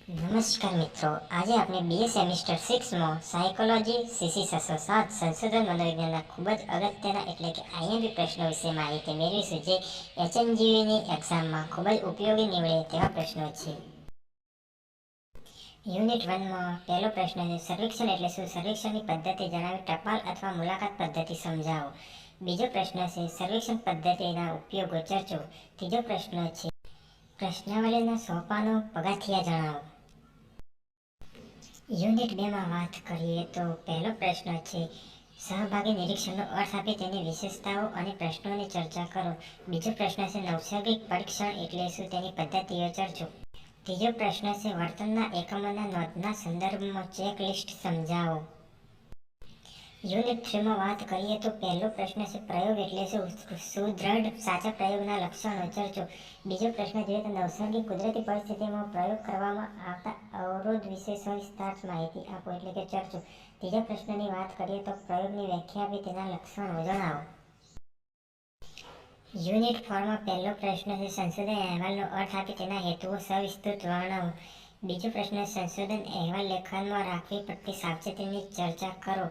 નમસ્કાર મિત્રો, આજે આપણે બીએ સેમિસ્ટર 6માં સાયકોલોજી સીસી 607 સંશોધન મનોવિજ્ઞાનના ખૂબ જ અગત્યના એટલે કે આઈએમપી પ્રશ્નો વિશે માહિતી મેળવીશું, જે એચએનજીયુની એક્ઝામમાં ખૂબ જ ઉપયોગી નીવડે તેવા પ્રશ્નો છે. યુનિટ 1માં પહેલો પ્રશ્ન છે, સર્વેક્ષણ એટલે શું? સર્વેક્ષણની પદ્ધતિ જણાવી. ટપાલ અથવા મુલાકાત પદ્ધતિ સમજાવો. બીજો પ્રશ્ન છે, સર્વેક્ષણ પદ્ધતિના ઉપયોગો ચર્ચો. ત્રીજો પ્રશ્ન છે, પ્રશ્નાવલીના સોપાનો પગથિયા જણાવો. યુનિટ 2માં વાત કરીએ તો પહેલો પ્રશ્ન છે, સહભાગી નિરીક્ષણનો અર્થ આપી તેની વિશેષતાઓ અને પ્રશ્નોની ચર્ચા કરો. બીજો પ્રશ્ન છે, નૈસર્ગિક પરીક્ષણ એટલે શું? તેની પદ્ધતિઓ ચર્ચો. ત્રીજો પ્રશ્ન છે, વર્તનના એકમોના નોંધના સંદર્ભમાં ચેકલિસ્ટ સમજાવો. યુનિટ 3માં વાત કરીએ તો પહેલો પ્રશ્ન છે, પ્રયોગ એટલે શું? સુદ્રઢ સાચા પ્રયોગના લક્ષણો ચર્ચો. બીજો પ્રશ્ન જોઈએ તો નૈસર્ગિક કુદરતી પરિસ્થિતિમાં પ્રયોગ કરવામાં આવતા અવરોધ વિશે સવિસ્તાર માહિતી આપો એટલે કે ચર્ચો. ત્રીજા પ્રશ્નની વાત કરીએ તો પ્રયોગની વ્યાખ્યા આપી તેના લક્ષણો જણાવો. યુનિટ 4માં પહેલો પ્રશ્ન છે, સંશોધન અહેવાલનો અર્થ આપી તેના હેતુઓ સવિસ્તૃત વર્ણવો. બીજો પ્રશ્ન, સંશોધન અહેવાલ લેખનમાં રાખવી પડતી સાવચેતીની ચર્ચા કરો.